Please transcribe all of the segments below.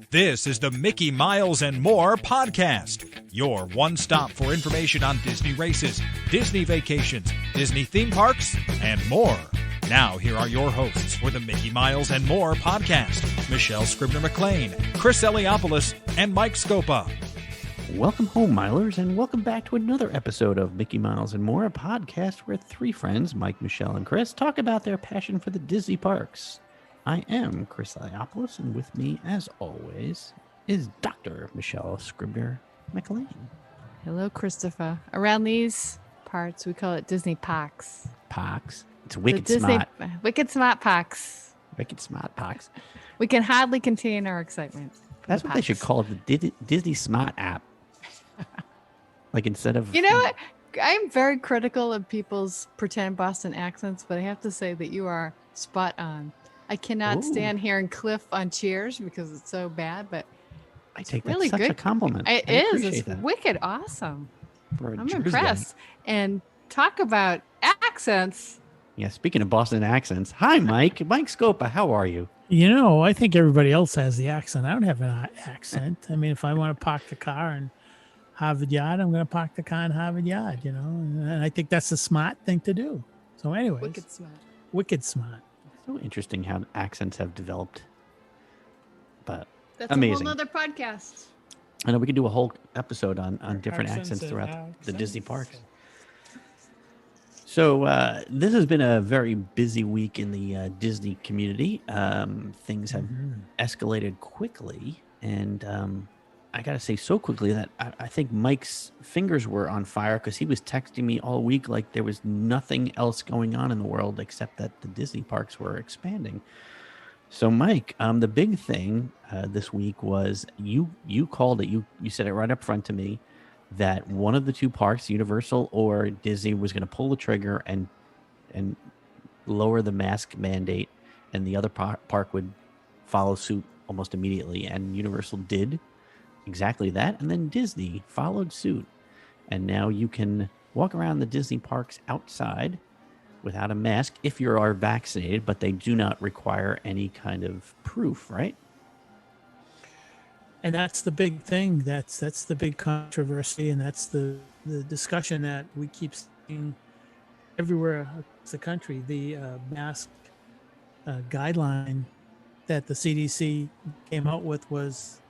This is the Mickey Miles and More podcast, your one-stop for information on Disney races, Disney vacations, Disney theme parks, and more. Now, here are your hosts for the Mickey Miles and More podcast, Michelle Scribner-McLean, Chris Eliopoulos, and Mike Scopa. Welcome home, Milers, and welcome back to another episode of Mickey Miles and More, a podcast where three friends, Mike, Michelle, and Chris, talk about their passion for the Disney parks. I am Chris Eliopoulos, and with me, as always, is Dr. Michelle Scribner-McLean. Hello, Christopher. Around these parts, we call it Disney Parks. Parks. It's wicked Disney, smart. Wicked smart parks. Wicked smart parks. We can hardly contain our excitement. That's what they should call it, the Disney Smart app. Like instead of... You know what? I'm very critical of people's pretend Boston accents, but I have to say that you are spot on. I cannot stand hearing Cliff on Cheers because it's so bad, but I take really that such good. a compliment. It is. It's that. Wicked awesome. I'm Jersey impressed. And talk about accents. Yeah, speaking of Boston accents, hi, Mike. Mike Scopa, how are you? You know, I think everybody else has the accent. I don't have an accent. I mean, if I want to park the car in Harvard Yard, I'm going to park the car in Harvard Yard, you know, and I think that's a smart thing to do. So anyways, Wicked smart. Wicked smart. So interesting how accents have developed. But That's amazing. a whole nother podcast. I know we could do a whole episode on different accents and throughout the Disney accents. parks. So this has been a very busy week in the Disney community. Things have escalated quickly, and I got to say so quickly that I think Mike's fingers were on fire because he was texting me all week like there was nothing else going on in the world except that the Disney parks were expanding. So, Mike, the big thing this week was you called it. You said it right up front to me that one of the two parks, Universal or Disney, was going to pull the trigger and lower the mask mandate, and the other park would follow suit almost immediately. And Universal did exactly that, and then Disney followed suit. And now you can walk around the Disney parks outside without a mask if you are vaccinated, but they do not require any kind of proof, right? And that's the big thing. That's the big controversy, and that's the discussion that we keep seeing everywhere across the country. The mask guideline that the CDC came out with was,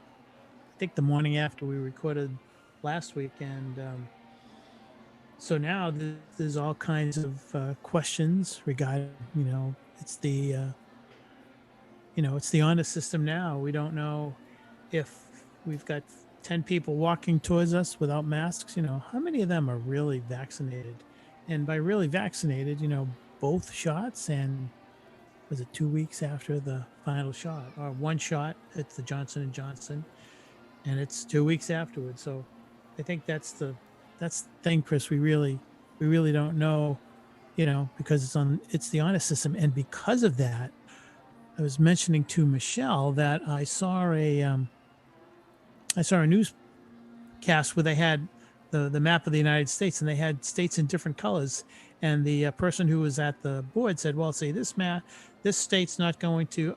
I think, the morning after we recorded last week, and so now there's all kinds of questions regarding, it's the honor system now. We don't know if we've got 10 people walking towards us without masks, how many of them are really vaccinated? And by really vaccinated, both shots, and was it 2 weeks after the final shot, or one shot, it's the Johnson & Johnson, and it's 2 weeks afterwards. So I think that's the thing, Chris. We really don't know, because it's the honor system. And because of that, I was mentioning to Michelle that I saw a newscast where they had the map of the United States, and they had states in different colors. And the person who was at the board said, "Well, see, this state's not going to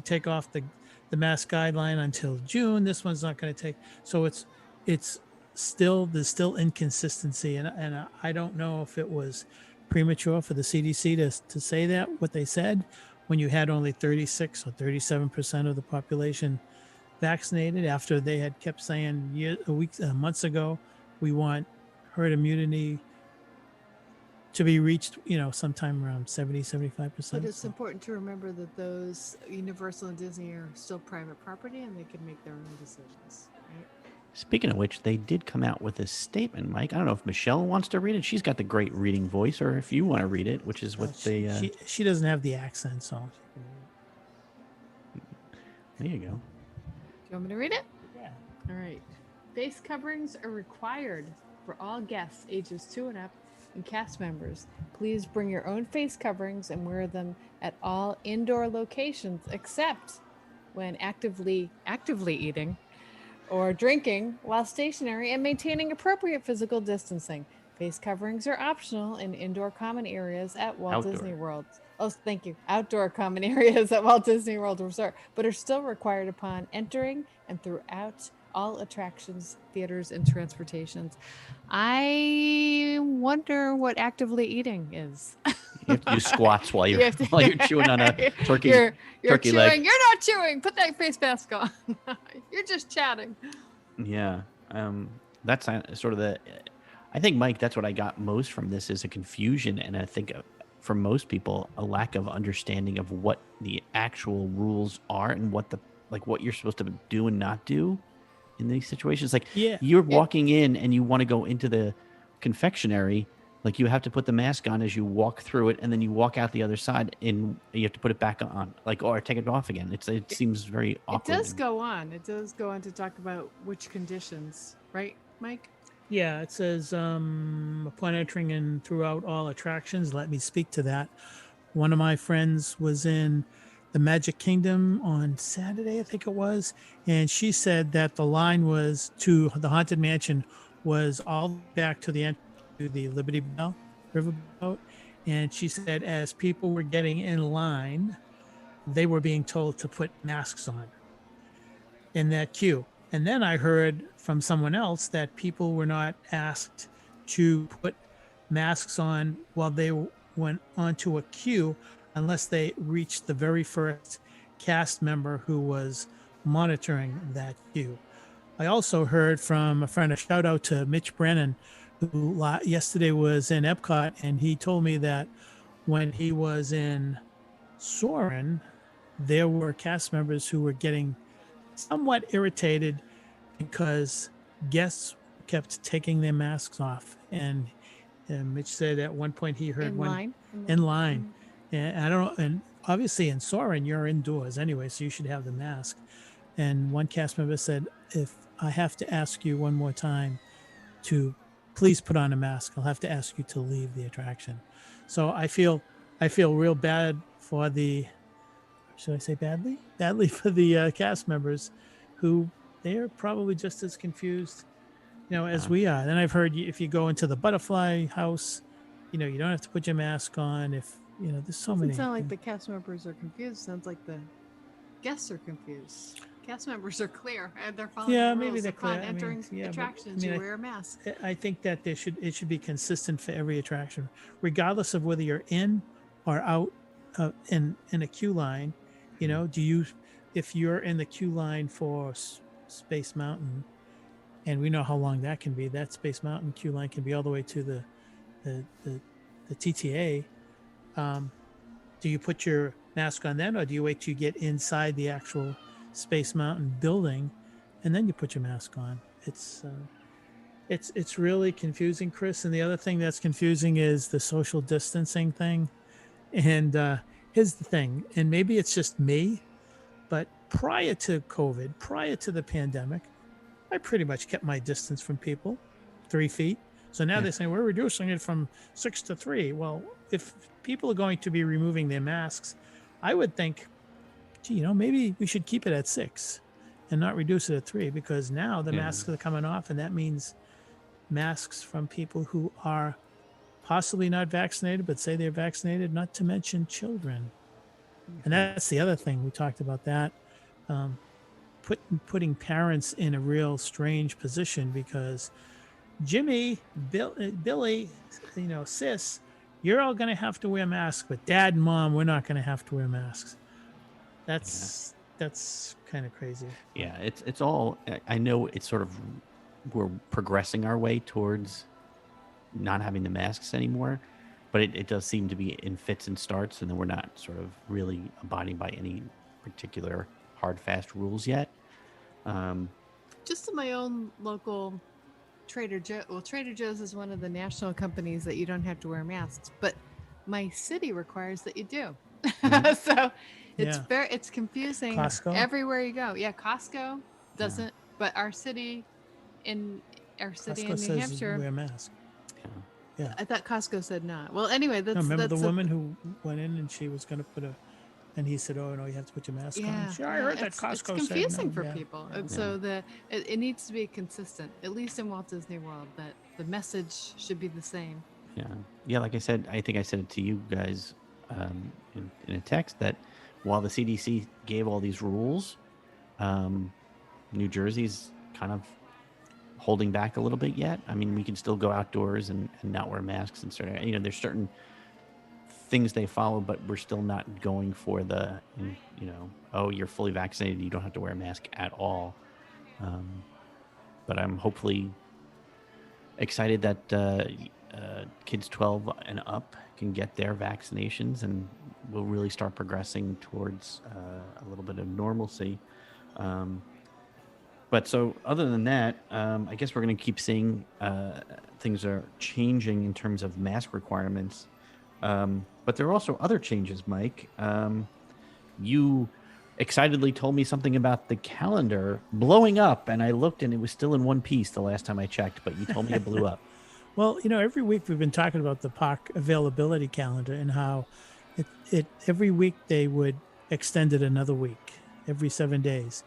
take off the mask guideline until June. This one's not going to take." So there's still inconsistency, and I don't know if it was premature for the CDC to say that what they said when you had only 36 or 37% of the population vaccinated, after they had kept saying months ago, we want herd immunity to be reached, sometime around 70-75%. But it's important to remember that those Universal and Disney are still private property, and they can make their own decisions, right? Speaking of which, they did come out with a statement, Mike. I don't know if Michelle wants to read it. She's got the great reading voice, or if you want to read it, which is what she doesn't have the accent, so. There you go. Do you want me to read it? Yeah. All right. Face coverings are required for all guests ages 2 and up and cast members. Please bring your own face coverings and wear them at all indoor locations except when actively eating or drinking while stationary and maintaining appropriate physical distancing. Face coverings are optional in indoor common areas at Walt Outdoor. Disney World. Oh, thank you. Outdoor common areas at Walt Disney World Resort, but are still required upon entering and throughout all attractions, theaters, and transportations. I wonder what actively eating is. You have to do squats while You you're have to- while you're chewing on a turkey you're turkey chewing. leg. You're not chewing. Put that face mask on. You're just chatting. Yeah, that's sort of the. I think, Mike, that's what I got most from this is a confusion, and I think for most people, a lack of understanding of what the actual rules are and what you're supposed to do and not do in these situations. Like Yeah. you're walking in and you want to go into the confectionery, like you have to put the mask on as you walk through it, and then you walk out the other side and you have to put it back on, like, or take it off again. It seems very awkward. It does go on. It does go on to talk about which conditions, right, Mike? Yeah, it says upon entering and throughout all attractions. Let me speak to that. One of my friends was in the Magic Kingdom on Saturday, I think it was, and she said that the line was to the Haunted Mansion was all back to the entrance to the Liberty Bell riverboat, and she said as people were getting in line, they were being told to put masks on in that queue. And then I heard from someone else that people were not asked to put masks on while they went onto a queue unless they reached the very first cast member who was monitoring that queue. I also heard from a friend, a shout out to Mitch Brennan, who yesterday was in Epcot, and he told me that when he was in Soarin', there were cast members who were getting somewhat irritated because guests kept taking their masks off, and Mitch said at one point he heard in line. And I don't know, and obviously in Soarin' you're indoors anyway, so you should have the mask. And one cast member said, if I have to ask you one more time to please put on a mask, I'll have to ask you to leave the attraction. So I feel real bad for the, should I say badly for the cast members who they're probably just as confused, as we are. Then I've heard if you go into the butterfly house, you don't have to put your mask on. If there's so many. Doesn't sound like the cast members are confused. Sounds like the guests are confused. Cast members are clear and they're following the rules. Maybe they're Upon clear. entering attractions, you wear a mask. I think that it should be consistent for every attraction, regardless of whether you're in or out in a queue line. If you're in the queue line for Space Mountain, and we know how long that can be, that Space Mountain queue line can be all the way to the TTA. Do you put your mask on then, or do you wait till you get inside the actual Space Mountain building and then you put your mask on? It's really confusing, Chris. And the other thing that's confusing is the social distancing thing. And here's the thing, and maybe it's just me, but prior to COVID, prior to the pandemic, I pretty much kept my distance from people, 3 feet. So now they're saying we're reducing it from 6 to 3. Well, if people are going to be removing their masks, I would think, maybe we should keep it at 6 and not reduce it at 3, because now the masks are coming off, and that means masks from people who are possibly not vaccinated, but say they're vaccinated, not to mention children. And that's the other thing. We talked about that. Putting parents in a real strange position, because Jimmy, Billy, sis, you're all going to have to wear masks, but dad and mom, we're not going to have to wear masks. That's kind of crazy. Yeah, it's all, I know it's sort of, we're progressing our way towards not having the masks anymore, but it does seem to be in fits and starts, and then we're not sort of really abiding by any particular hard, fast rules yet. Just in my own local Trader Joe. Well, Trader Joe's is one of the national companies that you don't have to wear masks, but my city requires that you do. So it's confusing. Costco? Everywhere you go. Yeah, Costco doesn't, but our city in New Hampshire, wear a mask. Yeah. I thought Costco said not. Well, anyway, remember the woman who went in and she was going to put and he said, "Oh no, you have to put your mask on." Sure, I heard that Costco said. It's confusing no. for people, and so it needs to be consistent, at least in Walt Disney World, that the message should be the same. Yeah. Like I said, I think I said it to you guys in a text that while the CDC gave all these rules, New Jersey's kind of holding back a little bit yet. I mean, we can still go outdoors and not wear masks and certain, there's certain things they follow, but we're still not going for the, oh, you're fully vaccinated, you don't have to wear a mask at all. But I'm hopefully excited that kids 12 and up can get their vaccinations, and we'll really start progressing towards a little bit of normalcy. But so other than that, I guess we're going to keep seeing things are changing in terms of mask requirements. But there are also other changes, Mike. You excitedly told me something about the calendar blowing up, and I looked and it was still in one piece the last time I checked, but you told me it blew up. Well, every week we've been talking about the park availability calendar and how it every week they would extend it another week, every 7 days.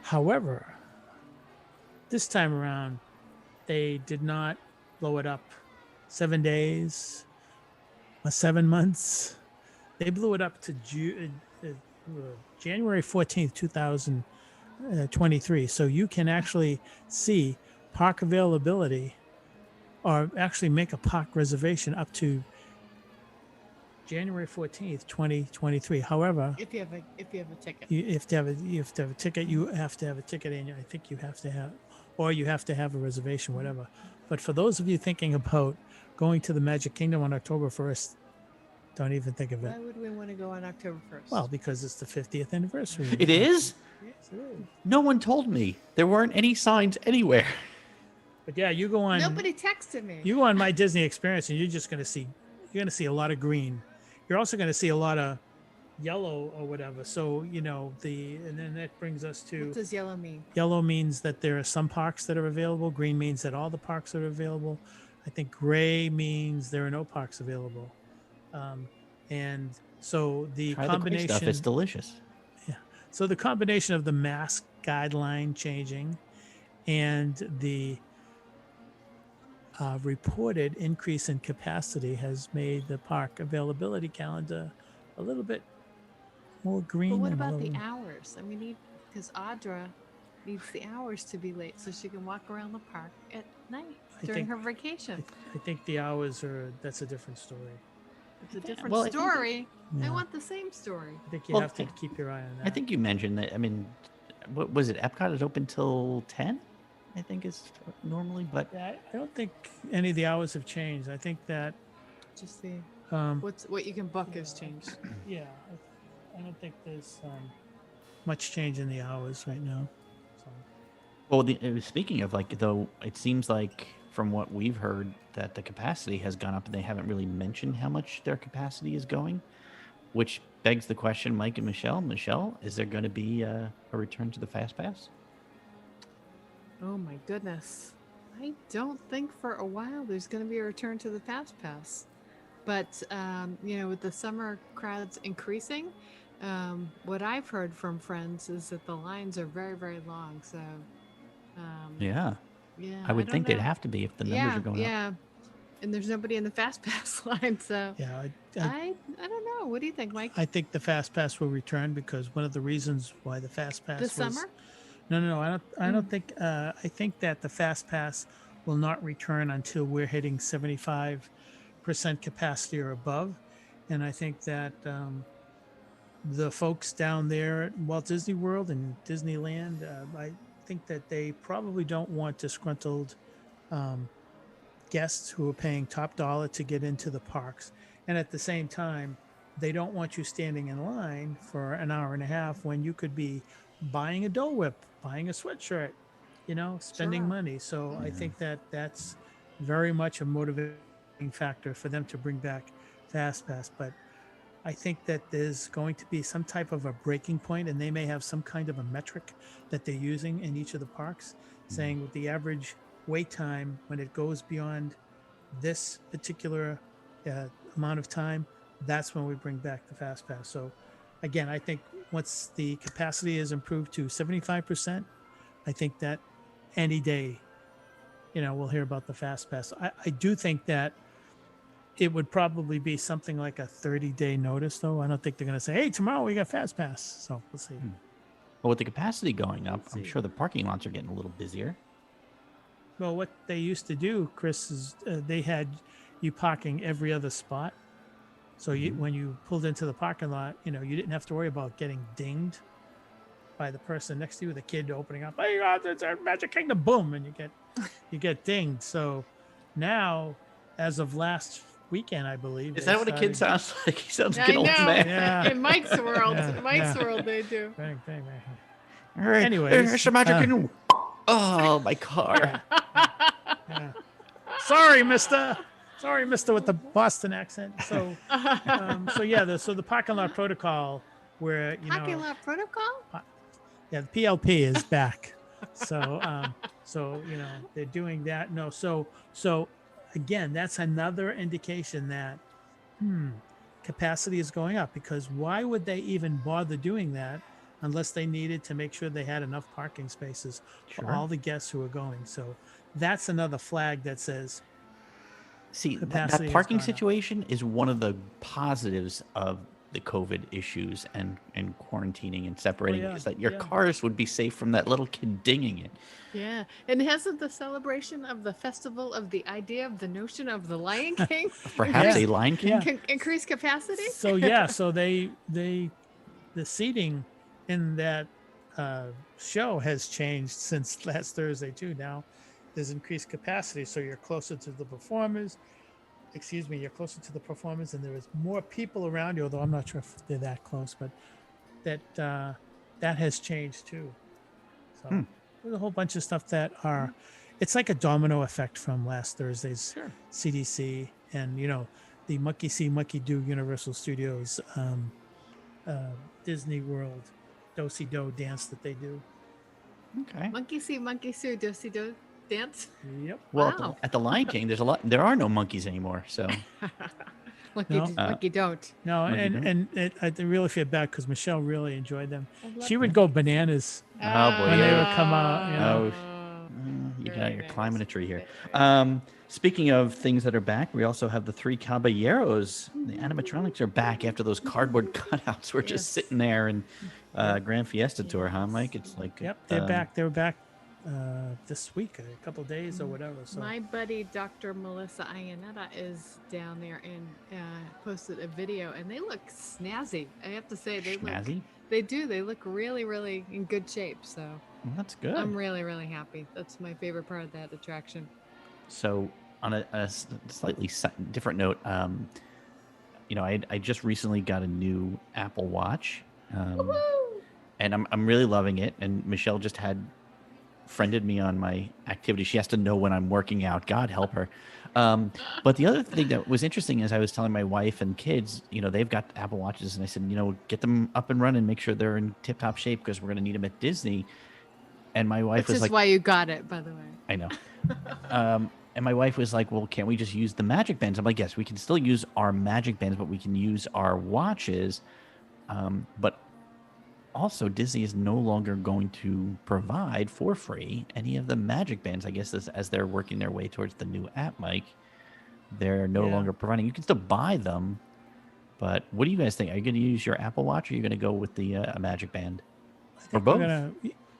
However, this time around, they did not blow it up 7 days or 7 months. They blew it up to January 14th, 2023. So you can actually see park availability or actually make a park reservation up to January 14th, 2023. However, If you have a ticket. you have to have a ticket. You have to have a ticket, and I think you have to have, or you have to have a reservation, whatever. But for those of you thinking about going to the Magic Kingdom on October 1st, don't even think of it. Why would we want to go on October 1st? Well, because it's the 50th anniversary. It is? yes, it is. No one told me. There weren't any signs anywhere. But yeah, you go on. Nobody texted me. You go on My Disney Experience, and you're going to see a lot of green. You're also going to see a lot of yellow or whatever. So and then that brings us to. What does yellow mean? Yellow means that there are some parks that are available. Green means that all the parks are available. I think gray means there are no parks available. And so the Try combination. The gray stuff. It's delicious. Yeah. So the combination of the mask guideline changing and the reported increase in capacity has made the park availability calendar a little bit more green. But what and a about the little- hours? I mean, because Audra needs the hours to be late so she can walk around the park at night during her vacation. I think the hours that's a different story. It's a different Well, I think story. Yeah. I want the same story. I think you Well, have to keep your eye on that. I think you mentioned that. I mean, what was it? Epcot is open till 10, I think is normally, but Yeah, I don't think any of the hours have changed. I think that Just the um, what you can book has changed. yeah, I don't think there's much change in the hours right now. So. well, speaking of though, it seems like from what we've heard that the capacity has gone up, and they haven't really mentioned how much their capacity is going, which begs the question, Mike and Michelle. Michelle, is there going to be a return to the Fast Pass? Oh my goodness. I don't think for a while there's going to be a return to the Fast Pass. But, with the summer crowds increasing, what I've heard from friends is that the lines are very, very long. So, Yeah, yeah. I would don't think they'd know. have to be if the numbers are going up. Yeah. And there's nobody in the Fast Pass line. So, Yeah, I don't know. What do you think, Mike? I think the Fast Pass will return because one of the reasons why the Fast Pass This was, summer? No, I don't think. I think that the Fast Pass will not return until we're hitting 75% capacity or above, and I think that the folks down there at Walt Disney World and Disneyland, I think that they probably don't want disgruntled guests who are paying top dollar to get into the parks, and at the same time, they don't want you standing in line for an hour and a half when you could be buying a Dole Whip, buying a sweatshirt, spending Sure. money. So I think that that's very much a motivating factor for them to bring back Fast Pass. But I think that there's going to be some type of a breaking point, and they may have some kind of a metric that they're using in each of the parks, saying with the average wait time, when it goes beyond this particular amount of time, that's when we bring back the Fast Pass. So again, I think once the capacity is improved to 75%, I think that any day, we'll hear about the Fast Pass. I do think that it would probably be something like a 30-day notice, though. I don't think they're going to say, "Hey, tomorrow we got fast pass." So we'll see. Well, with the capacity going up, Let's I'm see. sure the parking lots are getting a little busier. Well, what they used to do, Chris, is they had you parking every other spot. So when you pulled into the parking lot, you didn't have to worry about getting dinged by the person next to you, the kid opening up, "Hey, it's a Magic Kingdom," boom, and you get dinged. So now, as of last weekend, I believe, Is they that what a kid started- sounds like? He sounds like I an old know. man. Yeah. In Mike's world, Yeah, Mike's yeah. world, they do. Bang, bang, bang. All right. Anyways, There's some Magic Kingdom. Oh, my car. Yeah. Sorry, Mister. Sorry, Mister, with the Boston accent. So, so the parking lot protocol, where Parking lot protocol? yeah, the PLP is back. So, they're doing that. No, so again, that's another indication that capacity is going up, because why would they even bother doing that unless they needed to make sure they had enough parking spaces for all the guests who are going? So that's another flag that says See, that capacity has parking gone up. situation is one of the positives of the COVID issues and quarantining and separating, yeah, is that your yeah. cars would be safe from that little kid dinging it. Yeah. And hasn't the celebration of the festival of the idea of the notion of the Lion King Perhaps Yeah. a Lion King? Yeah. increased capacity? So so the seating in that show has changed since last Thursday too. Now there's increased capacity, so you're closer to the performers. You're closer to the performers, and there is more people around you. Although I'm not sure if they're that close, but that has changed too. So there's a whole bunch of stuff that are. It's like a domino effect from last Thursday's CDC and the Monkey See, Monkey Do Universal Studios Disney World do-si-do dance that they do. Okay. Monkey see, monkey sue, do-si do dance. Yep. Well, Wow. at the Lion King, there are no monkeys anymore. So Monkey, No. monkey don't. No, Monkey I really feel bad because Michelle really enjoyed them. I love She would go bananas. Oh, boy, When they yeah. would come out, you're Very climbing a nice. tree here. Very Speaking of things that are back, we also have the three caballeros. The animatronics are back after those cardboard cutouts were just Yes. sitting there in Grand Fiesta Tour, huh, Mike? It's like Yep, they're back. They were back this week, a couple days or whatever. So My buddy Dr. Melissa Iannetta is down there and posted a video, and they look snazzy. I have to say, Snazzy? They do. They look really, really in good shape. So Well, that's good. I'm really, really happy. That's my favorite part of that attraction. So, on a slightly different note, I just recently got a new Apple Watch, and I'm really loving it. And Michelle just friended me on my activity. She has to know when I'm working out. God help her. But the other thing that was interesting is I was telling my wife and kids, they've got Apple Watches, and I said, get them up and running, make sure they're in tip-top shape because we're going to need them at Disney. And my wife Which was is like, why you got it, by the way. I know. And my wife was like, well, can't we just use the Magic Bands? I'm like, yes, we can still use our Magic Bands, but we can use our watches. But also, Disney is no longer going to provide for free any of the Magic Bands, I guess, as they're working their way towards the new app, Mike. They're no longer providing. You can still buy them, but what do you guys think? Are you going to use your Apple Watch, or are you going to go with the Magic Band? Or both?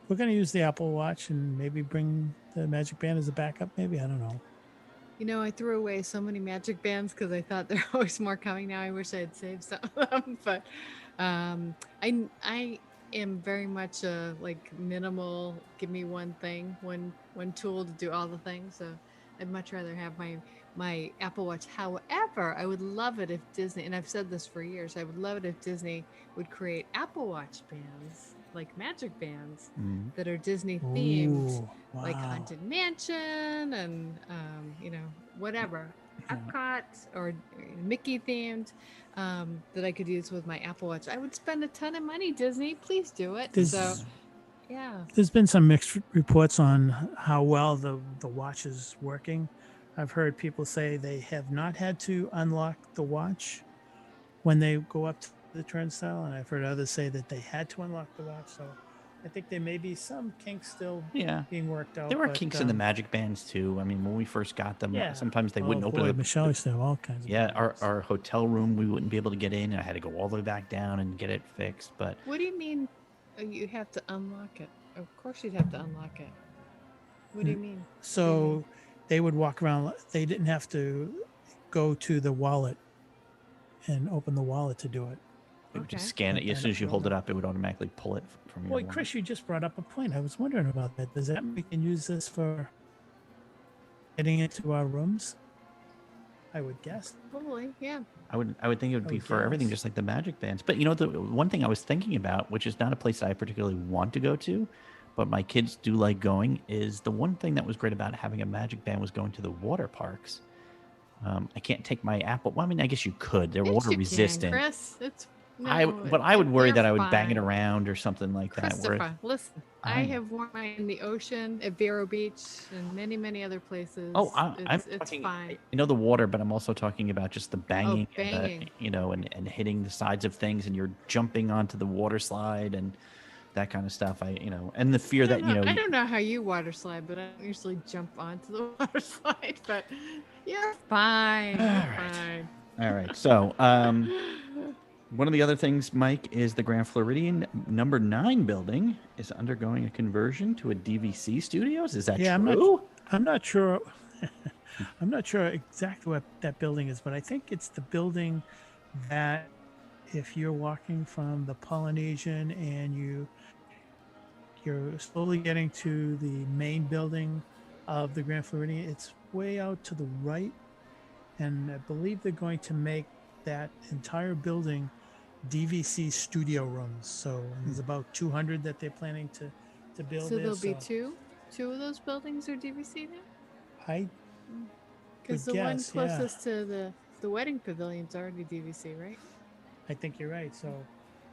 We're gonna use the Apple Watch and maybe bring the Magic Band as a backup. Maybe, I don't know. I threw away so many Magic Bands because I thought there are always more coming now. I wish I had saved some of them, but I am very much like minimal. Give me one thing, one tool to do all the things. So I'd much rather have my Apple Watch. However, I would love it if Disney, and I've said this for years, I would love it if Disney would create Apple Watch bands, like Magic Bands, that are Disney themed, Ooh, like wow. Haunted Mansion and whatever, Epcot or Mickey themed, that I could use with my Apple Watch. I would spend a ton of money. Disney, please do it. Yeah. There's been some mixed reports on how well the watch is working. I've heard people say they have not had to unlock the watch when they go up to the turnstile, and I've heard others say that they had to unlock the watch. So I think there may be some kinks still Yeah. being worked out. There were but, kinks in the magic bands too. I mean, when we first got them, Yeah. sometimes they Oh, wouldn't open boy, the Michelle used to have all kinds of yeah, problems. our hotel room, we wouldn't be able to get in. I had to go all the way back down and get it fixed. But What do you mean you have to unlock it? Of course you'd have to unlock it. What do you mean? What do you mean? So they would walk around. They didn't have to go to the wallet and open the wallet to do it. it would just Okay. scan it. That As soon as you kind of hold it program. up, it would automatically pull it from your Boy, wallet. Chris, you just brought up a point. I was wondering about that. Does that mean we can use this for getting into our rooms? I would guess. Probably, yeah. I would think it would I be would for everything, guess. just like the magic bands. But you know, the one thing I was thinking about, which is not a place that I particularly want to go to, but my kids do like going, is the one thing that was great about having a magic band was going to the water parks. I can't take my Apple. Well, I mean, I guess you could. They're Yes, water you resistant. can, Chris. It's But I would worry they're that I would bang it fine. around or something like that. Where Christopher, listen. I I know. have worn mine in the ocean at Vero Beach and many, many other places. oh, I'm it's talking. fine. You know the water, but I'm also talking about just the banging, and banging. and hitting the sides of things, and you're jumping onto the water slide and that kind of stuff. And the fear that I don't know how you water slide, but I don't usually jump onto the water slide. But you're fine. You're All right. fine. All right. So, one of the other things, Mike, is the Grand Floridian number 9 building is undergoing a conversion to a DVC studios. Is that Yeah, true? I'm not sure. I'm not sure exactly what that building is, but I think it's the building that if you're walking from the Polynesian and you're slowly getting to the main building of the Grand Floridian, it's way out to the right, and I believe they're going to make that entire building DVC studio rooms. So there's about 200 that they're planning to build. So there. there'll be two of those buildings are DVC now? I Because would the one guess, yeah. closest to the wedding pavilion's already DVC, right? I think you're right. So,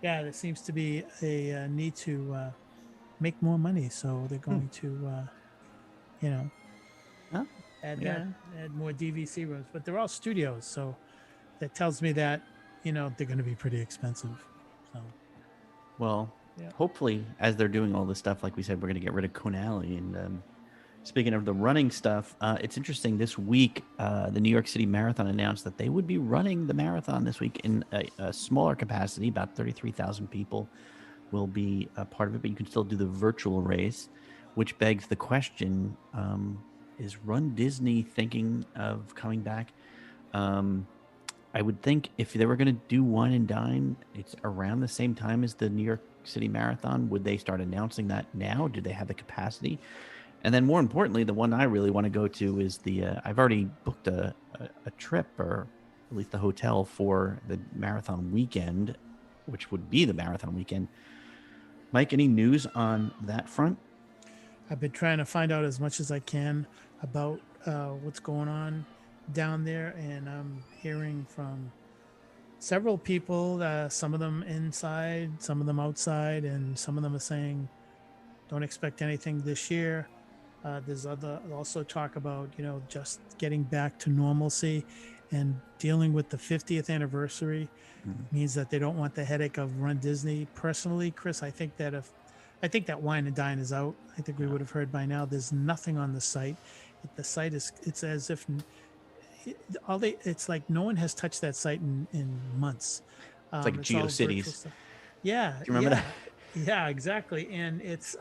yeah, there seems to be a need to make more money. So they're going to, Huh? add more DVC rooms. But they're all studios, so that tells me that they're going to be pretty expensive. So, Well, Yeah. hopefully, as they're doing all this stuff, like we said, we're going to get rid of Conally. And speaking of the running stuff, it's interesting. This week, the New York City Marathon announced that they would be running the marathon this week in a smaller capacity. About 33,000 people will be a part of it, but you can still do the virtual race, which begs the question, is Run Disney thinking of coming back? I would think if they were going to do Wine and Dine, it's around the same time as the New York City Marathon. Would they start announcing that now? Do they have the capacity? And then more importantly, the one I really want to go to is I've already booked a trip, or at least the hotel for the marathon weekend, which would be the marathon weekend. Mike, any news on that front? I've been trying to find out as much as I can about what's going on down there, and I'm hearing from several people, some of them inside, some of them outside, and some of them are saying don't expect anything this year. There's also talk about just getting back to normalcy and dealing with the 50th anniversary. Means that they don't want the headache of Run Disney. Personally, Chris, I think that Wine and Dine is out. I think we would have heard by now. There's nothing on the site. The site it's as if it's like no one has touched that site in months. It's like all GeoCities. virtual stuff. Yeah. Do you remember that? Yeah, exactly. And it's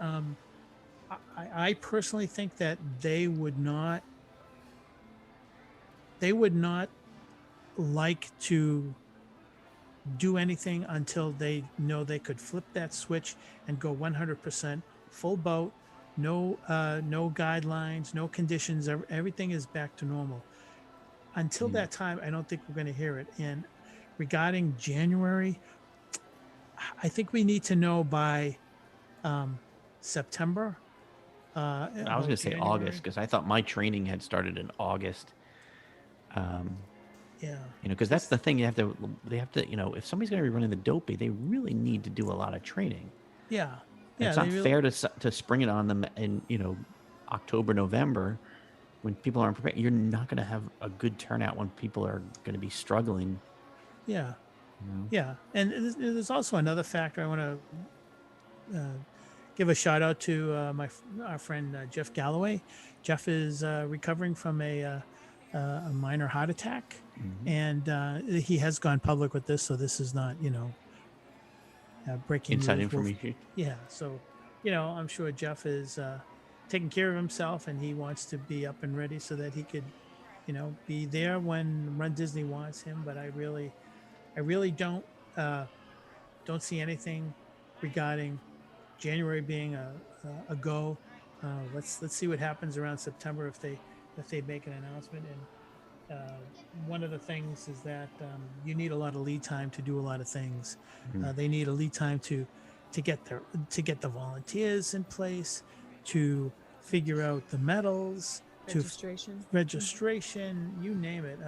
I personally think that they would not like to do anything until they know they could flip that switch and go 100% full boat, no guidelines, no conditions, everything is back to normal. Until that time, I don't think we're going to hear it. And regarding January, I think we need to know by September. I was going to say August, because I thought my training had started in August. Yeah. Because that's the thing. They have to, if somebody's going to be running the Dopey, they really need to do a lot of training. Yeah. It's not fair to spring it on them in, October, November, when people aren't prepared. You're not going to have a good turnout when people are going to be struggling. Yeah. Yeah. And there's also another factor I want to give a shout out to our friend Jeff Galloway. Jeff is recovering from a minor heart attack, and he has gone public with this, so this is not breaking Inside news. information. Yeah, so I'm sure Jeff is taking care of himself, and he wants to be up and ready so that he could be there when Run Disney wants him. But I really don't see anything regarding January being a go. Let's see what happens around September if they make an announcement. And one of the things is that you need a lot of lead time to do a lot of things. They need a lead time to get the volunteers in place, to figure out the medals, registration, you name it.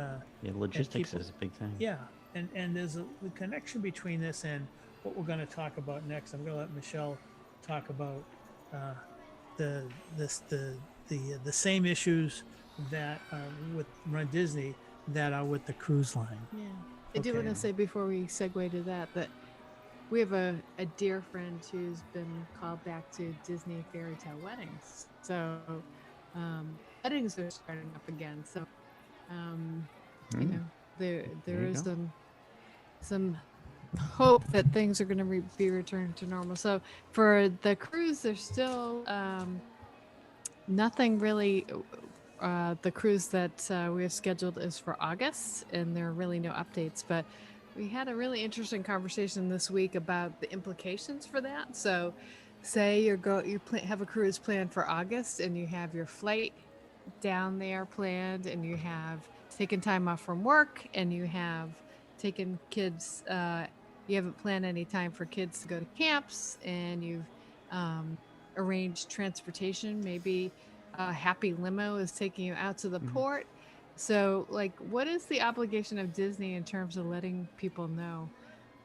Logistics is a big thing. Yeah, and there's the connection between this and what we're going to talk about next. I'm going to let Michelle talk about the same issues that are with Run Disney that are with the cruise line. Yeah, I do want to say before we segue to that we have a dear friend who's been called back to Disney Fairy Tale Weddings. So weddings are starting up again. So there is some hope that things are going to be returned to normal. So for the cruise, there's still nothing really. The cruise that we have scheduled is for August, and there are really no updates. But we had a really interesting conversation this week about the implications for that. So, say you have a cruise planned for August, and you have your flight down there planned, and you have taken time off from work, and you have taken kids. You haven't planned any time for kids to go to camps, and you've arranged transportation. Maybe a happy limo is taking you out to the port. So, what is the obligation of Disney in terms of letting people know?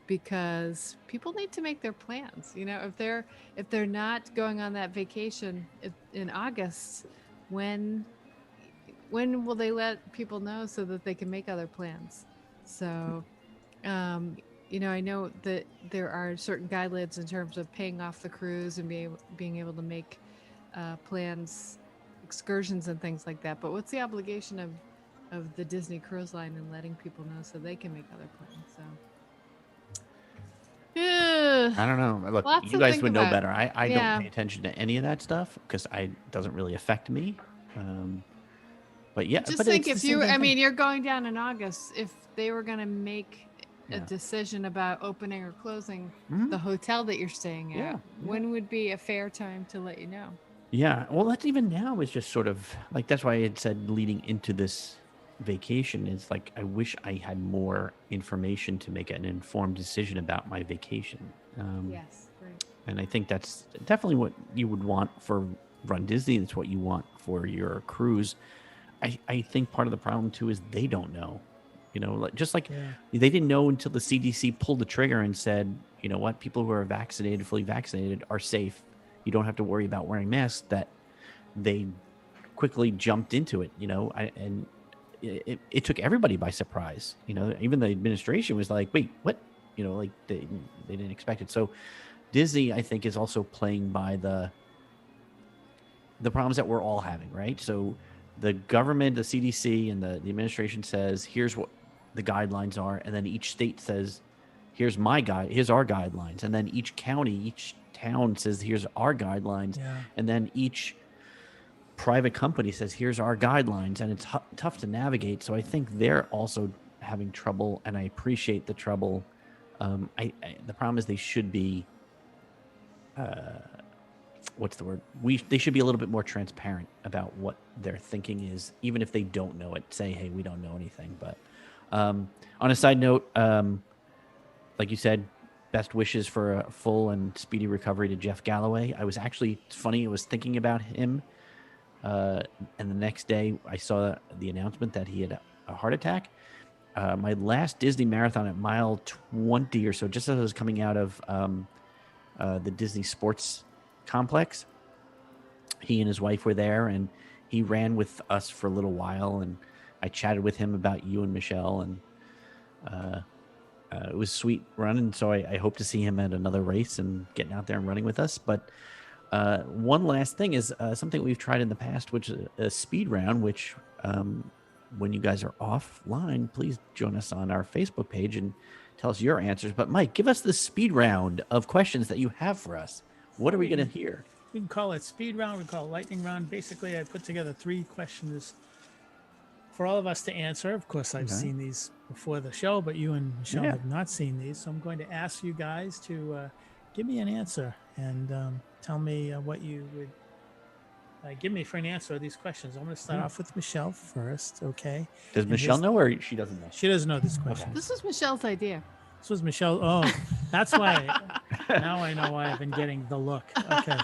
Because people need to make their plans. If they're not going on that vacation in August, when will they let people know so that they can make other plans? So, I know that there are certain guidelines in terms of paying off the cruise and being able to make plans, excursions and things like that. But what's the obligation of the Disney Cruise Line and letting people know so they can make other plans? So I don't know. Look, Lots you to guys think would know about. better. I Yeah. don't pay attention to any of that stuff because it doesn't really affect me. But yeah, just but think it's if the same you, damn thing. you're going down in August, if they were going to make a decision about opening or closing the hotel that you're staying at, Yeah. when would be a fair time to let you know? Yeah, well, that's even now is just sort of like that's why I had said leading into this vacation is like I wish I had more information to make an informed decision about my vacation. Yes, right. And I think that's definitely what you would want for Run Disney. That's what you want for your cruise. I think part of the problem too is they don't know. Just like they didn't know until the CDC pulled the trigger and said, you know what, people who are vaccinated, fully vaccinated, are safe. You don't have to worry about wearing masks. That they quickly jumped into it, and it took everybody by surprise. Even the administration was like, wait, what? They didn't expect it. So Disney, I think, is also playing by the problems that we're all having, right? So the government, the CDC, and the administration says, here's what the guidelines are, and then each state says, here's our guidelines, and then each county, each town says, here's our guidelines, and then each private company says, here's our guidelines, and it's tough to navigate. So I think they're also having trouble, and I appreciate the trouble. The problem is they should be what's the word? They should be a little bit more transparent about what their thinking is, even if they don't know it. Say, hey, we don't know anything. But on a side note, like you said, best wishes for a full and speedy recovery to Jeff Galloway. It's funny, I was thinking about him, and the next day I saw the announcement that he had a heart attack. My last Disney marathon at mile 20 or so, just as I was coming out of the Disney Sports Complex, he and his wife were there, and he ran with us for a little while, and I chatted with him about you and Michelle, and it was sweet running. So I hope to see him at another race and getting out there and running with us. But One last thing is something we've tried in the past, which is a speed round, which when you guys are offline, please join us on our Facebook page and tell us your answers. But Mike, give us the speed round of questions that you have for us. What are we going to hear? We can call it speed round. We can call it lightning round. Basically, I put together 3 questions for all of us to answer. Of course, I've seen these before the show, but you and Michelle have not seen these. So I'm going to ask you guys to give me an answer and tell me what you would give me for an answer of these questions. I'm going to start off with Michelle first, okay? Does Michelle know or she doesn't know? She doesn't know this question. This was Michelle's idea. This was Michelle. Oh, that's why. Now I know why I've been getting the look. Okay.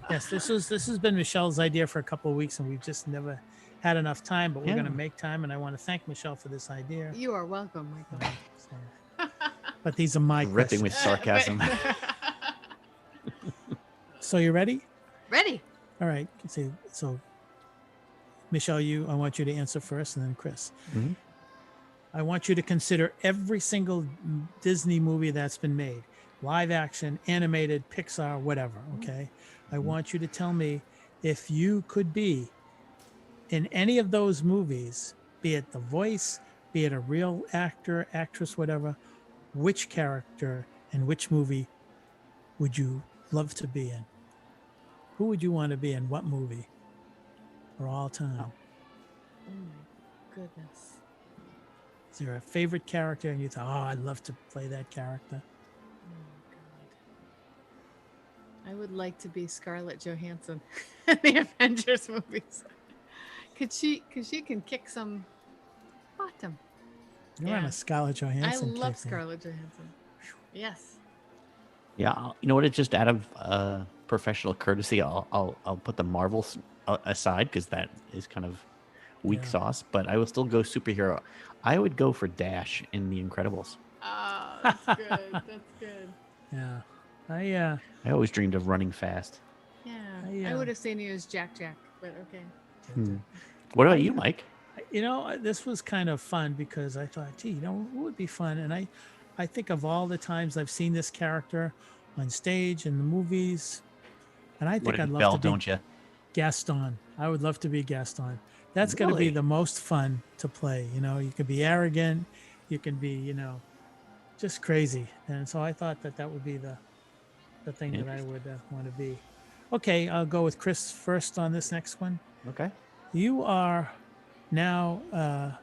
Yes, this has been Michelle's idea for a couple of weeks, and we've just never had enough time. But we're going to make time, and I want to thank Michelle for this idea. You are welcome, Michael. But these are my ripping questions. with sarcasm. So you ready? Ready. All right. So Michelle, I want you to answer first, and then Chris. Mm-hmm. I want you to consider every single Disney movie that's been made, live action, animated, Pixar, whatever. Okay. I want you to tell me if you could be in any of those movies, be it the voice, be it a real actor, actress, whatever, which character and which movie would you love to be in? Who would you want to be in? What movie? For all time. Oh my goodness. Is there a favorite character and you thought, oh, I'd love to play that character? Oh God. I would like to be Scarlett Johansson in the Avengers movies. Cause she can kick some bottom. You're on a Scarlett Johansson. I love kick, Scarlett Johansson. Yes. Yeah, you know what? It's just out of professional courtesy. I'll put the Marvels aside because that is kind of weak sauce. But I will still go superhero. I would go for Dash in The Incredibles. Oh, that's good. That's good. Yeah. I always dreamed of running fast. Yeah. I would have seen you as Jack, but okay. What about you, Mike? You know, this was kind of fun because I thought, gee, what would be fun? And I think of all the times I've seen this character on stage in the movies, and I think I'd love to be don't you? Gaston. I would love to be Gaston. That's going to be the most fun to play. You can be arrogant, you can be, just crazy. And so I thought that would be the thing that I would want to be. Okay, I'll go with Chris first on this next one. Okay. You are now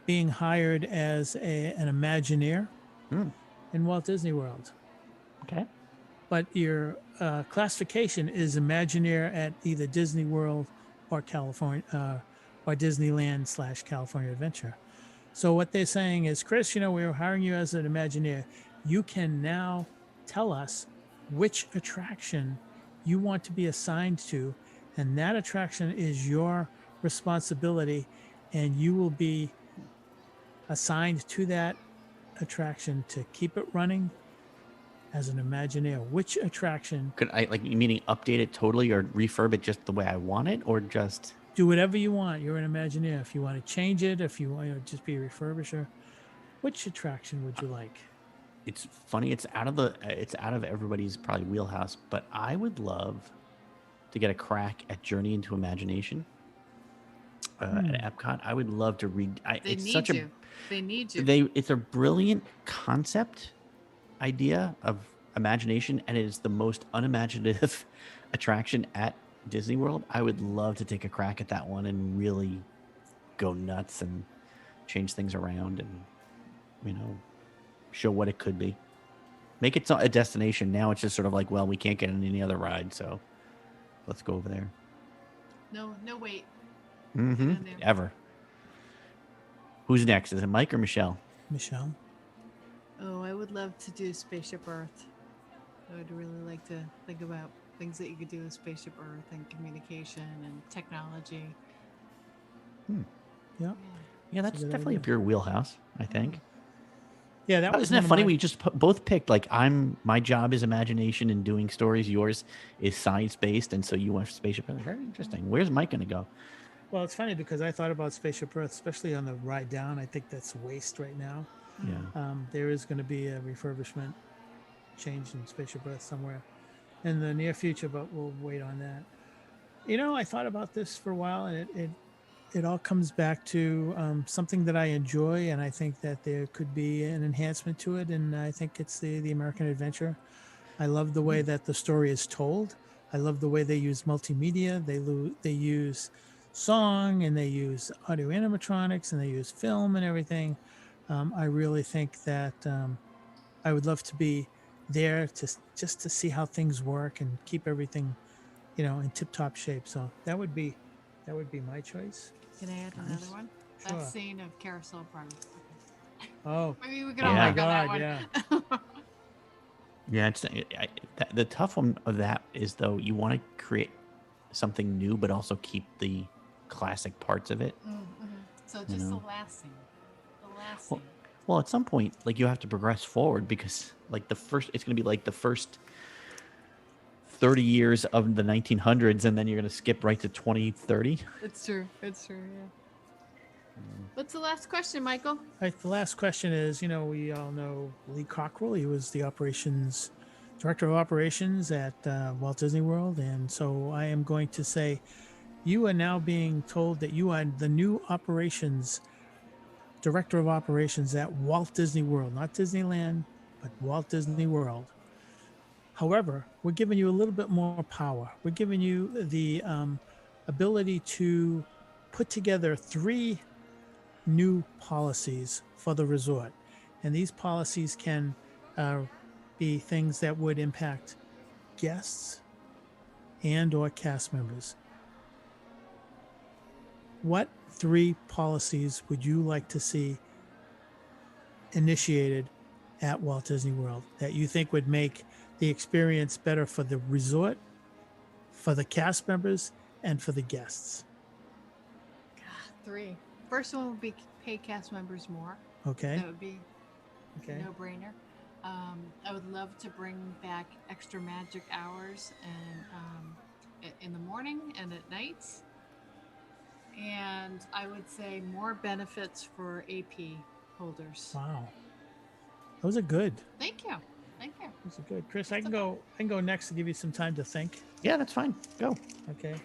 being hired as an Imagineer in Walt Disney World. Okay. But your classification is Imagineer at either Disney World or California or Disneyland / California Adventure. So what they're saying is, Chris, we're hiring you as an Imagineer. You can now tell us which attraction you want to be assigned to, and that attraction is your responsibility, and you will be assigned to that attraction to keep it running as an Imagineer. Which attraction? Could I, meaning update it totally or refurb it just the way I want it, or just do whatever you want? You're an Imagineer. If you want to change it, if you want to just be a refurbisher, which attraction would you like? It's funny. It's out of everybody's probably wheelhouse, but I would love to get a crack at Journey into Imagination at Epcot. I would love to read. They need you. It's a brilliant concept idea of imagination, and it is the most unimaginative attraction at Disney World. I would love to take a crack at that one and really go nuts and change things around and show what it could be. Make it a destination. Now it's just sort of like, well, we can't get on any other ride, so let's go over there. No wait. Ever. Who's next? Is it Mike or Michelle? Michelle. Oh, I would love to do Spaceship Earth. I would really like to think about things that you could do with Spaceship Earth and communication and technology. Yeah. Yeah, that's definitely up your wheelhouse, I think. Yeah, that was. Isn't that funny? We just both picked my job is imagination and doing stories. Yours is science based, and so you went for Spaceship Earth. Very interesting. Where's Mike going to go? Well, it's funny because I thought about Spaceship Earth, especially on the ride down. I think that's waste right now. Yeah. There is going to be a refurbishment change in Spaceship Earth somewhere. in the near future, but we'll wait on that. I thought about this for a while, and it all comes back to something that I enjoy, and I think that there could be an enhancement to it, and I think it's the American Adventure. I love the way that the story is told. I love the way they use multimedia. They use song, and they use audio animatronics, and they use film and everything. I really think that I would love to be there just to see how things work and keep everything in tip-top shape. So that would be my choice. Can I add another one? Sure. That scene of Carousel Party. Oh, Maybe we can Oh all my work on that God, one. yeah. Yeah, the tough one of that is, though, you want to create something new, but also keep the classic parts of it. So just know. the last scene. The last Well, scene. well, at some point, like, you have to progress forward, because like it's going to be like the first 30 years of the 1900s, and then you're going to skip right to 2030. It's true. It's true. Yeah. What's the last question, Michael? All right, the last question is, we all know Lee Cockrell. He was the director of operations at Walt Disney World. And so I am going to say, you are now being told that you are the new director of operations at Walt Disney World, not Disneyland, but Walt Disney World. However, we're giving you a little bit more power. We're giving you the ability to put together 3 new policies for the resort. And these policies can be things that would impact guests and or cast members. What 3 policies would you like to see initiated at Walt Disney World that you think would make the experience better for the resort, for the cast members, and for the guests? 3. First one would be pay cast members more. Okay. That would be Okay. a no-brainer. I would love to bring back extra magic hours and in the morning and at nights. And I would say more benefits for AP holders. Wow. Those are good. Thank you. Thank you. Those are good. Chris, I can go next to give you some time to think. Yeah, that's fine. Go. Okay.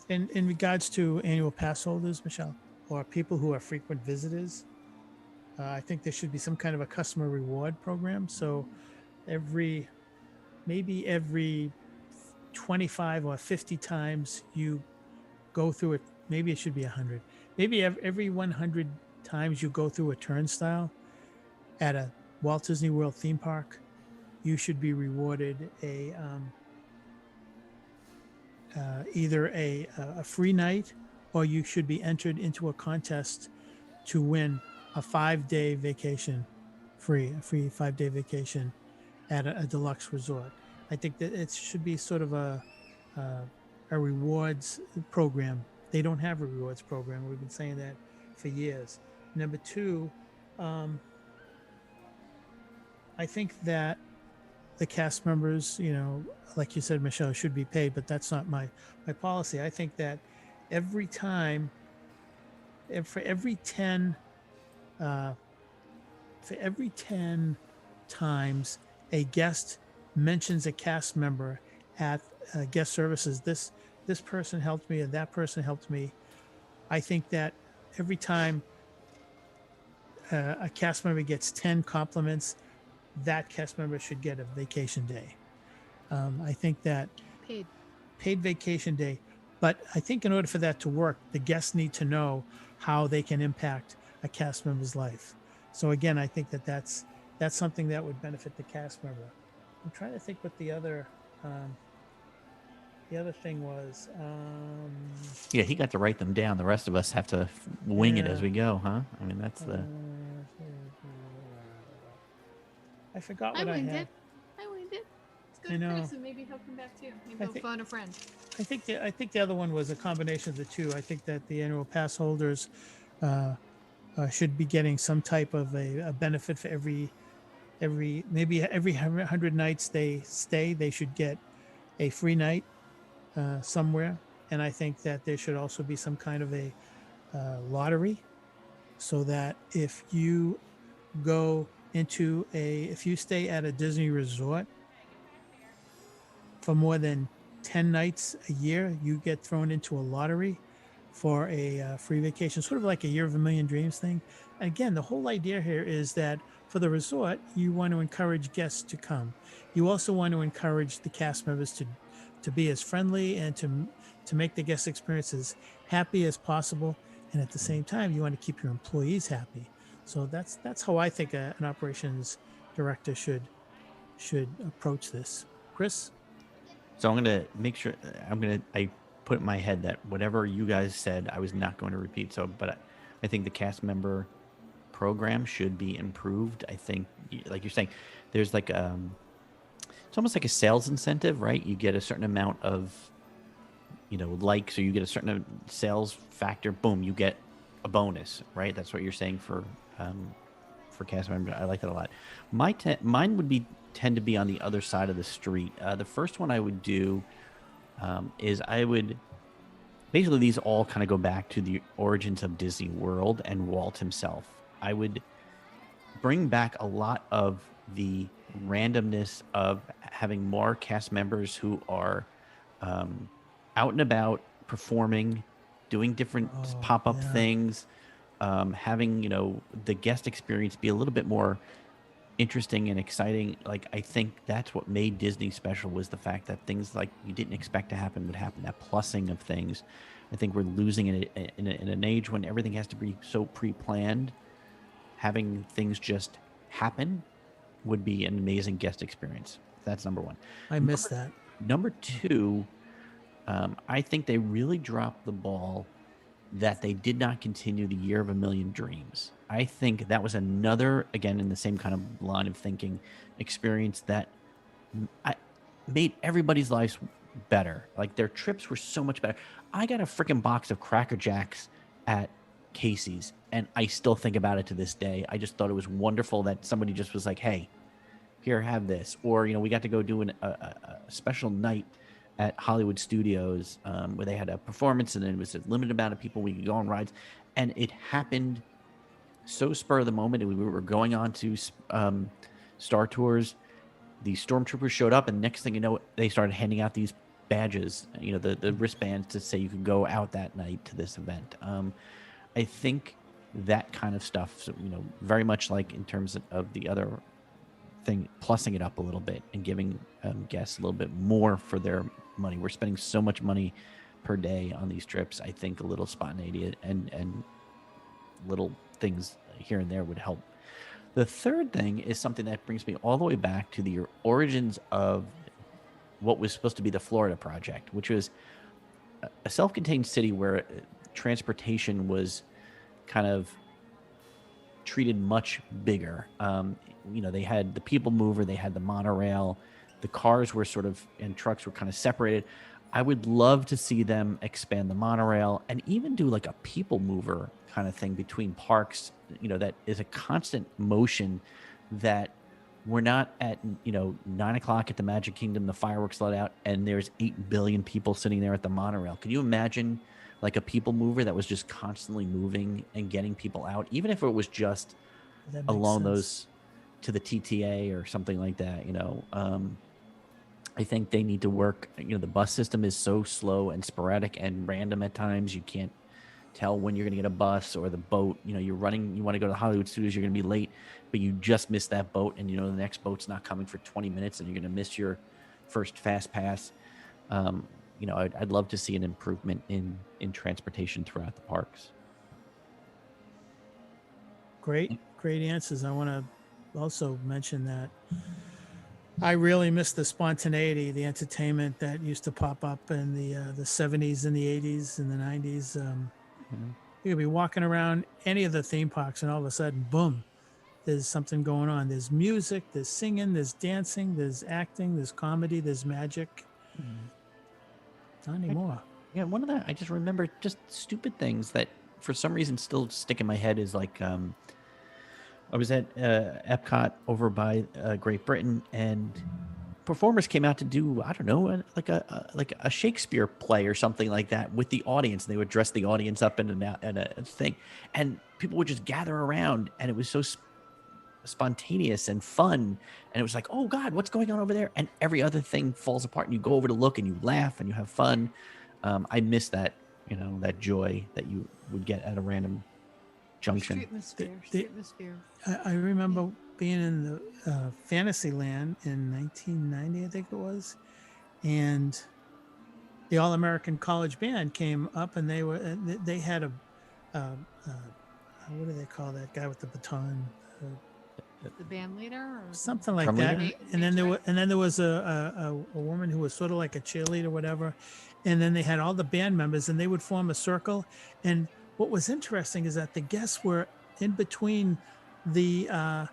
In regards to annual pass holders, Michelle, or people who are frequent visitors, I think there should be some kind of a customer reward program. So maybe every 25 or 50 times you go through it, maybe it should be 100. Maybe every 100 times you go through a turnstile at a Walt Disney World theme park, you should be rewarded either a free night, or you should be entered into a contest to win a 5-day vacation, a free 5-day vacation at a deluxe resort. I think that it should be sort of a rewards program. They don't have a rewards program. We've been saying that for years. Number 2, I think that the cast members, like you said, Michelle, should be paid, but that's not my policy. I think that every time, for every 10 times a guest mentions a cast member at guest services, this person helped me and that person helped me, I think that every time a cast member gets 10 compliments, that cast member should get a vacation day. I think that paid vacation day. But I think in order for that to work, the guests need to know how they can impact a cast member's life. So again, I think that that's something that would benefit the cast member. I'm trying to think what the other thing was. Yeah, he got to write them down. The rest of us have to wing it as we go, huh? I mean, that's the. I forgot I what I winged had. it. I winged it. Let's go I to know. Chris and maybe he'll come back too. Maybe I he'll think- phone a friend. I think the other one was a combination of the two. I think that the annual pass holders should be getting some type of a benefit for every 100 nights they stay. They should get a free night somewhere, and I think that there should also be some kind of a lottery, so that if you go if you stay at a Disney resort for more than 10 nights a year, you get thrown into a lottery for a free vacation, sort of like a year of a million dreams thing. Again, the whole idea here is that for the resort, you want to encourage guests to come. You also want to encourage the cast members to be as friendly and to make the guest experience as happy as possible. And at the same time, you want to keep your employees happy. So that's how I think an operations director should approach this. Chris? So I'm going to make sure I put in my head that whatever you guys said, I was not going to repeat. So, but I think the cast member program should be improved. I think, like you're saying, there's like, it's almost like a sales incentive, right? You get a certain amount of, likes, or you get a certain sales factor. Boom, you get a bonus, right? That's what you're saying for cast members. I like that a lot. Mine would tend to be on the other side of the street. The first one I would do is I would basically, these all kind of go back to the origins of Disney World and Walt himself. I would bring back a lot of the randomness of having more cast members who are out and about performing, doing different pop-up things, having the guest experience be a little bit more interesting and exciting. Like, I think that's what made Disney special, was the fact that things like you didn't expect to happen would happen. That plussing of things, I think we're losing it in an age when everything has to be so pre-planned. Having things just happen would be an amazing guest experience. That's number one. I miss that. Number two, I think they really dropped the ball that they did not continue the Year of a Million Dreams. I think that was another, again, in the same kind of line of thinking, experience that made everybody's lives better. Like, their trips were so much better. I got a freaking box of Cracker Jacks at Casey's, and I still think about it to this day. I just thought it was wonderful that somebody just was like, hey, here, have this. Or, we got to go do a special night at Hollywood Studios where they had a performance, and then it was a limited amount of people. We could go on rides, and it happened so spur of the moment. We were going on to Star Tours. The stormtroopers showed up, and next thing you know, they started handing out these badges, the wristbands to say you could go out that night to this event. I think that kind of stuff, so, very much like in terms of the other thing, plussing it up a little bit and giving guests a little bit more for their money. We're spending so much money per day on these trips. I think a little spontaneity and little things here and there would help. The third thing is something that brings me all the way back to the origins of what was supposed to be the Florida Project, which was a self-contained city where transportation was kind of treated much bigger. They had the people mover, they had the monorail, the cars were and trucks were kind of separated. I would love to see them expand the monorail and even do like a people mover kind of thing between parks, that is a constant motion, that we're not at, 9 o'clock at the Magic Kingdom, the fireworks let out, and there's 8 billion people sitting there at the monorail. Can you imagine like a people mover that was just constantly moving and getting people out, even if it was just along those to the TTA or something like that? I think they need to work. The bus system is so slow and sporadic and random at times. You can't tell when you're going to get a bus or the boat. You're running, you want to go to the Hollywood Studios, you're going to be late, but you just missed that boat, and the next boat's not coming for 20 minutes, and you're going to miss your first fast pass. I'd love to see an improvement in transportation throughout the parks. Great answers. I want to also mention that I really miss the spontaneity, the entertainment that used to pop up in the 70s and the 80s and the 90s. You could be walking around any of the theme parks, and all of a sudden, boom, there's something going on. There's music, there's singing, there's dancing, there's acting, there's comedy, there's magic. Not anymore. Yeah, one of the, I just remember just stupid things that for some reason still stick in my head is like, I was at Epcot over by Great Britain, and performers came out to do, I don't know, like a Shakespeare play or something like that with the audience. They would dress the audience up in a thing, and people would just gather around, and it was so spontaneous and fun. And it was like, oh God, what's going on over there? And every other thing falls apart, and you go over to look and you laugh and you have fun. I miss that, that joy that you would get at a random junction. Streetmosphere. I remember being in the Fantasyland in 1990, I think it was, and the All American College Band came up, and they had a what do they call that guy with the baton? The band leader, or Something like Drum that. leader? And then there was a woman who was sort of like a cheerleader, whatever. And then they had all the band members, and they would form a circle. And what was interesting is that the guests were in between the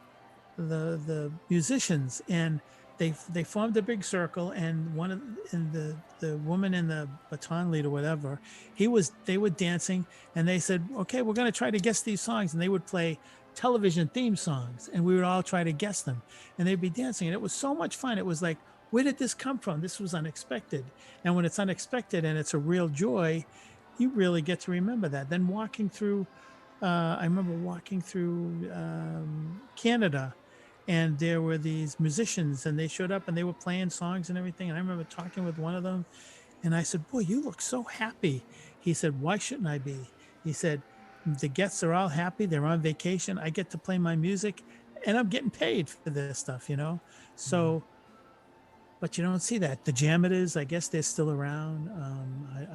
musicians, and they formed a big circle. And the woman in the baton lead or whatever, they were dancing, and they said, okay, we're going to try to guess these songs. And they would play television theme songs, and we would all try to guess them, and they'd be dancing, and it was so much fun. It was like, where did this come from? This was unexpected. And when it's unexpected and it's a real joy, you really get to remember that. Then walking through I remember walking through Canada, and there were these musicians, and they showed up and they were playing songs and everything, and I remember talking with one of them, and I said, boy, you look so happy. He said, why shouldn't I be? He said, the guests are all happy. They're on vacation. I get to play my music, and I'm getting paid for this stuff, So, but you don't see that. The Jameters, I guess they're still around.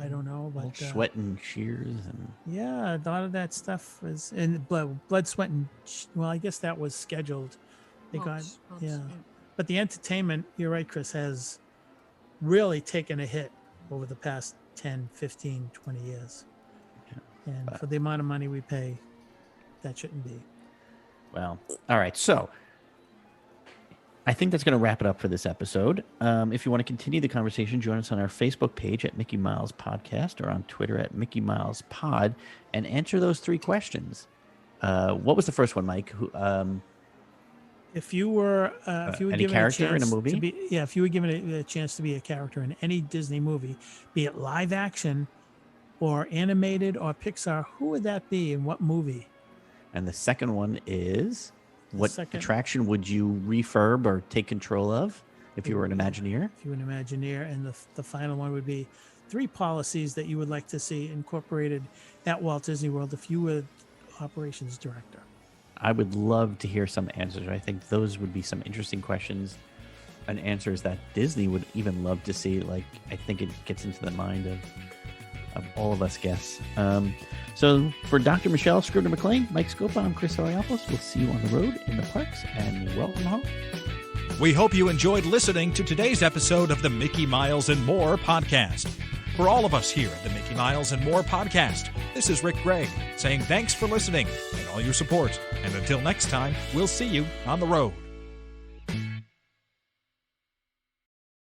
I don't know, but Sweat and Shears, and yeah, a lot of that stuff was in blood, sweat, and well, I guess that was scheduled. Yeah. But the entertainment, you're right, Chris, has really taken a hit over the past 10, 15, 20 years. And for the amount of money we pay, that shouldn't be. Well, all right. So I think that's going to wrap it up for this episode. If you want to continue the conversation, join us on our Facebook page at Mickey Miles Podcast, or on Twitter at Mickey Miles Pod, and answer those 3 questions. What was the first one, Mike? If you were any given character a chance in a movie? to be, if you were given a chance to be a character in any Disney movie, be it live action or animated or Pixar, who would that be, and what movie? And the second one is, what second- attraction would you refurb or take control of if you were an Imagineer? If you were an Imagineer. And the final one would be 3 policies that you would like to see incorporated at Walt Disney World if you were operations director. I would love to hear some answers. I think those would be some interesting questions and answers that Disney would even love to see. Like, I think it gets into the mind of all of us guests. So for Dr. Michelle Scribner McLean, Mike Scopa, I'm Chris Ariopoulos. We'll see you on the road, in the parks, and welcome home. We hope you enjoyed listening to today's episode of the Mickey Miles and More podcast. For all of us here at the Mickey Miles and More podcast, this is Rick Gregg saying thanks for listening and all your support. And until next time, we'll see you on the road.